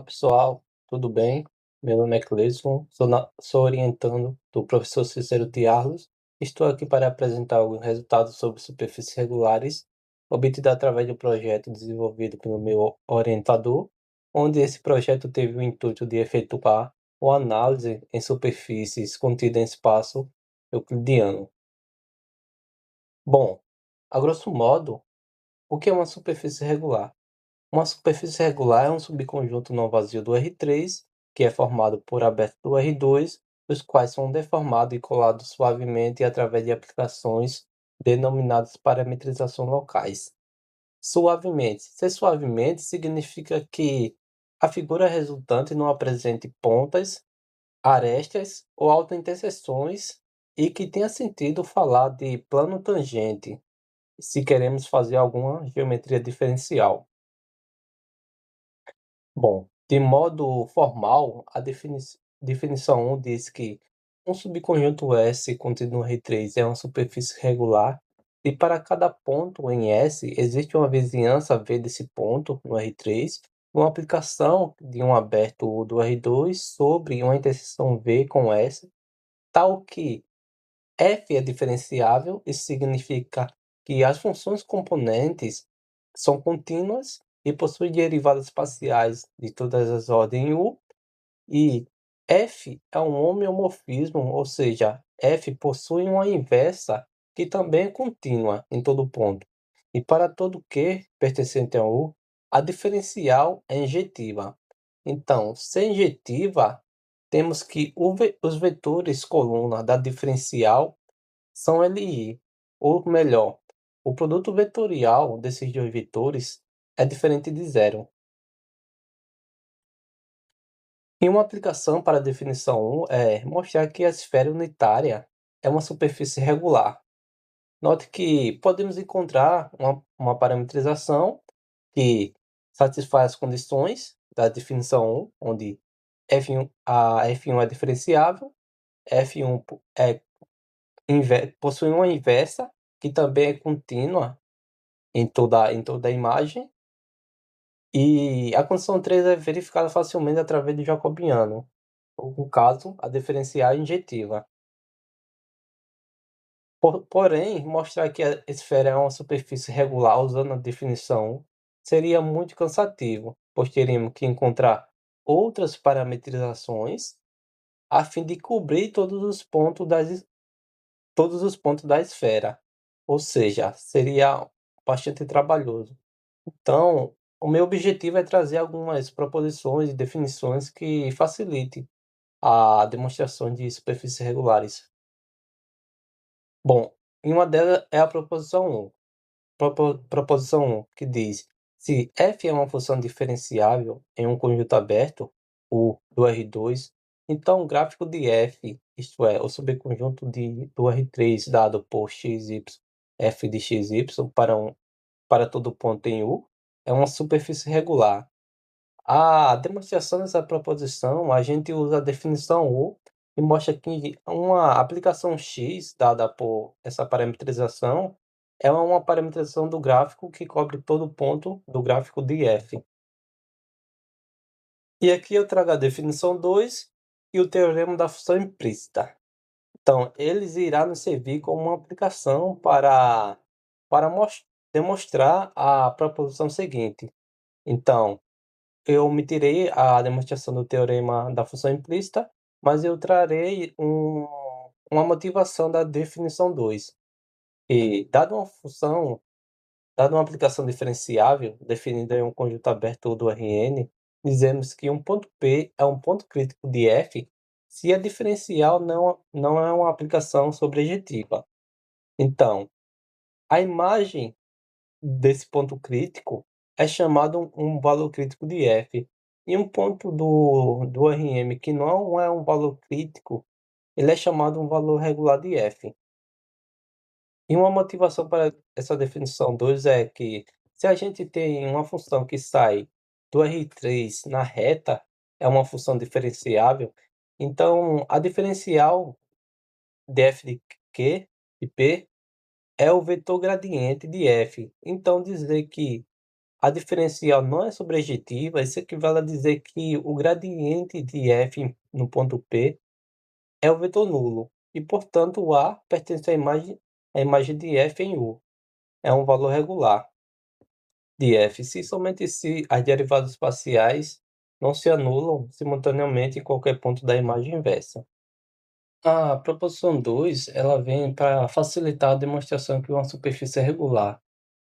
Pessoal, tudo bem? Meu nome é Cleison, sou orientando do professor Cícero Tiarlos. Estou aqui para apresentar alguns resultados sobre superfícies regulares, obtidos através do projeto desenvolvido pelo meu orientador, onde esse projeto teve o intuito de efetuar uma análise em superfícies contidas em espaço euclidiano. Bom, a grosso modo, o que é uma superfície regular? Uma superfície regular é um subconjunto não vazio do R3, que é formado por abertos do R2, os quais são deformados e colados suavemente através de aplicações denominadas parametrização locais. Suavemente. Ser suavemente significa que a figura resultante não apresente pontas, arestas ou autointerseções e que tenha sentido falar de plano tangente, se queremos fazer alguma geometria diferencial. Bom, de modo formal, a definição 1 diz que um subconjunto S contido no R3 é uma superfície regular e para cada ponto em S existe uma vizinhança V desse ponto no R3, uma aplicação de um aberto do R2 sobre uma interseção V com S, tal que F é diferenciável. Isso significa que as funções componentes são contínuas e possuem derivadas parciais de todas as ordens U, e F é um homeomorfismo, ou seja, F possui uma inversa que também é contínua em todo ponto. E para todo Q pertencente a U, a diferencial é injetiva. Então, se é injetiva, temos que os vetores coluna da diferencial são Li, ou melhor, o produto vetorial desses dois vetores é diferente de zero. E uma aplicação para a definição 1 é mostrar que a esfera unitária é uma superfície regular. Note que podemos encontrar uma parametrização que satisfaz as condições da definição 1, onde a F1 é diferenciável, F1 possui uma inversa, que também é contínua em toda a imagem, e a condição 3 é verificada facilmente através do jacobiano, ou no caso, a diferencial injetiva. Porém, mostrar que a esfera é uma superfície regular usando a definição 1 seria muito cansativo, pois teríamos que encontrar outras parametrizações a fim de cobrir todos os pontos da esfera, ou seja, seria bastante trabalhoso. Então, o meu objetivo é trazer algumas proposições e definições que facilitem a demonstração de superfícies regulares. Bom, em uma delas é a proposição 1. Proposição 1, que diz: se f é uma função diferenciável em um conjunto aberto, o do R2, então o gráfico de f, isto é, o subconjunto do R3 dado por xy, f de xy para todo ponto em U, é uma superfície regular. A demonstração dessa proposição, a gente usa a definição U e mostra que uma aplicação X dada por essa parametrização é uma parametrização do gráfico que cobre todo ponto do gráfico de f. E aqui eu trago a definição 2 e o teorema da função implícita. Então, eles irá nos servir como uma aplicação para demonstrar a proposição seguinte. Então, eu omitirei a demonstração do teorema da função implícita, mas eu trarei uma motivação da definição 2. E, dada uma aplicação diferenciável definida em um conjunto aberto do Rn, dizemos que um ponto P é um ponto crítico de F se a diferencial não é uma aplicação sobrejetiva. Então, a imagem desse ponto crítico é chamado um valor crítico de f. E um ponto do Rm que não é um valor crítico, ele é chamado um valor regular de f. E uma motivação para essa definição 2 é que se a gente tem uma função que sai do R3 na reta, é uma função diferenciável, então a diferencial de f de q e p é o vetor gradiente de f. Então dizer que a diferencial não é subjetiva, isso equivale a dizer que o gradiente de f no ponto P é o vetor nulo, e portanto o A pertence à imagem de f em U. É um valor regular de f se somente se as derivadas parciais não se anulam simultaneamente em qualquer ponto da imagem inversa. A proposição 2 ela vem para facilitar a demonstração que uma superfície é regular.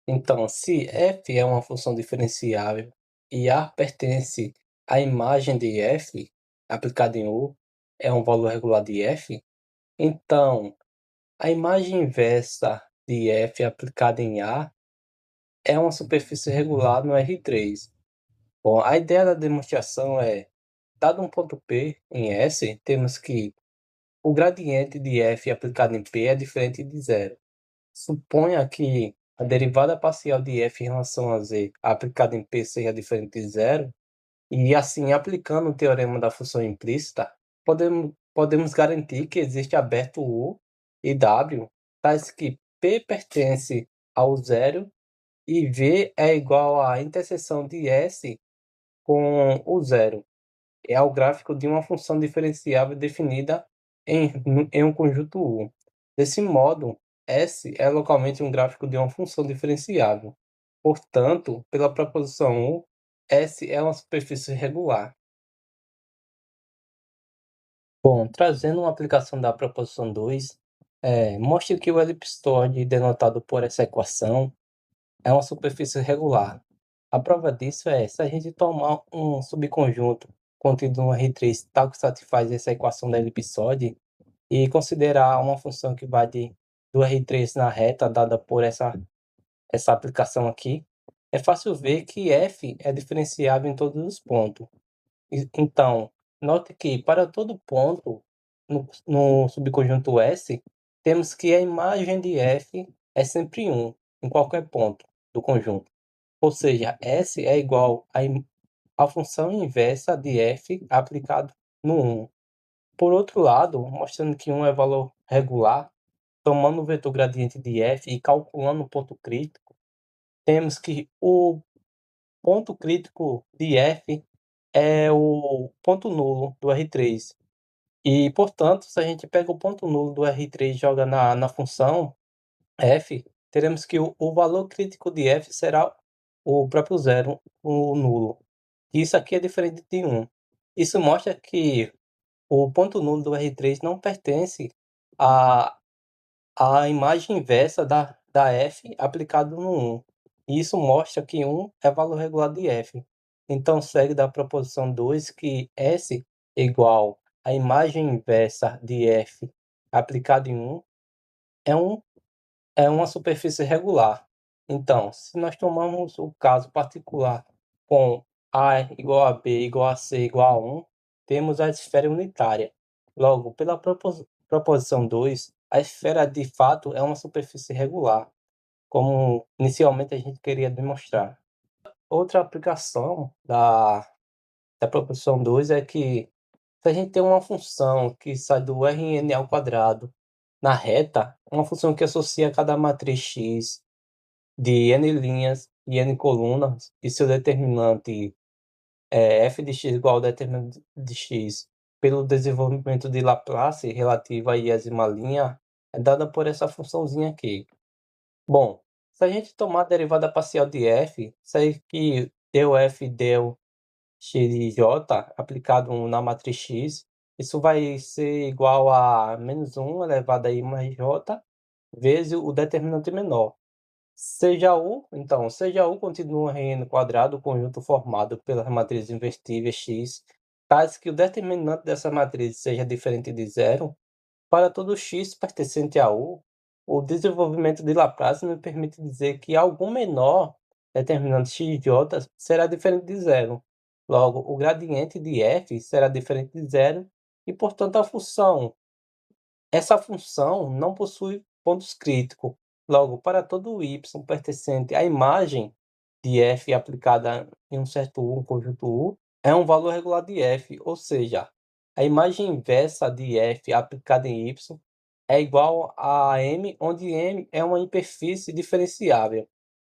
Então, se f é uma função diferenciável e A pertence à imagem de f aplicada em U é um valor regular de f, então a imagem inversa de f aplicada em A é uma superfície regular no R3. Bom, a ideia da demonstração é, dado um ponto P em S, temos que o gradiente de f aplicado em P é diferente de zero. Suponha que a derivada parcial de f em relação a z aplicada em P seja diferente de zero, e assim, aplicando o teorema da função implícita, podemos garantir que existe aberto U e W, tais que P pertence ao zero e V é igual à interseção de S com o zero. É o gráfico de uma função diferenciável definida em um conjunto U. Desse modo, S é localmente um gráfico de uma função diferenciável. Portanto, pela proposição 1, S é uma superfície regular. Bom, trazendo uma aplicação da proposição 2, mostre que o elipsoide denotado por essa equação é uma superfície regular. A prova disso é se a gente tomar um subconjunto contido no R3 tal que satisfaz essa equação da elipsoide e considerar uma função que vai do R3 na reta dada por essa aplicação aqui, é fácil ver que f é diferenciável em todos os pontos. Então, note que para todo ponto no subconjunto S, temos que a imagem de f é sempre 1 em qualquer ponto do conjunto. Ou seja, S é igual à função inversa de f aplicado no 1. Por outro lado, mostrando que 1 é valor regular, tomando o vetor gradiente de f e calculando o ponto crítico, temos que o ponto crítico de f é o ponto nulo do R3. E, portanto, se a gente pega o ponto nulo do R3 e joga na função f, teremos que o valor crítico de f será o próprio zero, o nulo. Isso aqui é diferente de 1. Isso mostra que o ponto nulo do R3 não pertence à, à imagem inversa da f aplicado no 1. E isso mostra que 1 é valor regular de f. Então, segue da proposição 2 que S é igual à imagem inversa de f aplicado em 1 é uma superfície regular. Então, se nós tomarmos o caso particular com A igual a B igual a C igual a 1, temos a esfera unitária. Logo, pela proposição 2, a esfera de fato é uma superfície regular, como inicialmente a gente queria demonstrar. Outra aplicação da proposição 2 é que se a gente tem uma função que sai do Rn ao quadrado na reta, uma função que associa cada matriz X de n linhas e n colunas, e seu determinante é f de x igual ao determinante de x pelo desenvolvimento de Laplace relativo à iésima linha, é dada por essa funçãozinha aqui. Bom, se a gente tomar a derivada parcial de f, sai que del f del x de j aplicado na matriz x, isso vai ser igual a menos 1 elevado a i mais j vezes o determinante menor. Seja U continua em N quadrado, o conjunto formado pelas matrizes invertíveis X, tais que o determinante dessa matriz seja diferente de zero, para todo x pertencente a U, o desenvolvimento de Laplace me permite dizer que algum menor determinante xj será diferente de zero. Logo, o gradiente de f será diferente de zero e, portanto, essa função não possui pontos críticos. Logo, para todo y pertencente à imagem de f aplicada em um certo U, um conjunto U, é um valor regular de f, ou seja, a imagem inversa de f aplicada em y é igual a m, onde m é uma hiperfície diferenciável.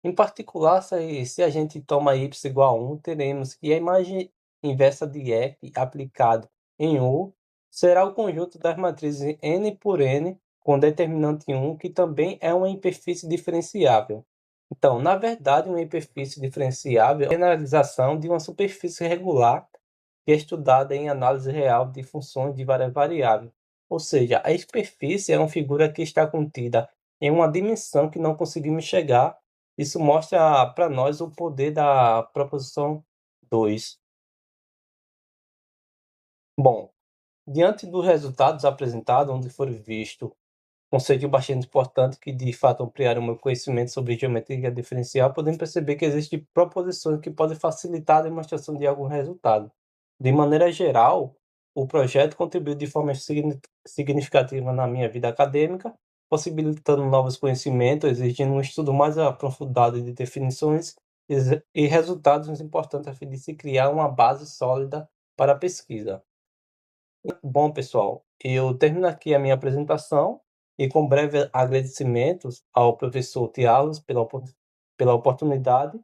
Em particular, se a gente toma y igual a 1, teremos que a imagem inversa de f aplicado em U será o conjunto das matrizes n por n com determinante 1, que também é uma hiperfície diferenciável. Então, na verdade, uma hiperfície diferenciável é a generalização de uma superfície regular que é estudada em análise real de funções de várias variáveis. Ou seja, a hiperfície é uma figura que está contida em uma dimensão que não conseguimos chegar. Isso mostra para nós o poder da proposição 2. Bom, diante dos resultados apresentados, onde foi visto conceito bastante importante que, de fato, ampliaram o meu conhecimento sobre geometria diferencial, podemos perceber que existem proposições que podem facilitar a demonstração de algum resultado. De maneira geral, o projeto contribuiu de forma significativa na minha vida acadêmica, possibilitando novos conhecimentos, exigindo um estudo mais aprofundado de definições e resultados importantes a fim de se criar uma base sólida para a pesquisa. Bom, pessoal, eu termino aqui a minha apresentação e com breve agradecimentos ao professor Tiago pela oportunidade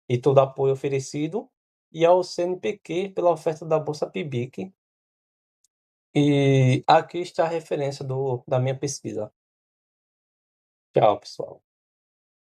e todo o apoio oferecido, e ao CNPq pela oferta da Bolsa PIBIC. E aqui está a referência da minha pesquisa. Tchau, pessoal.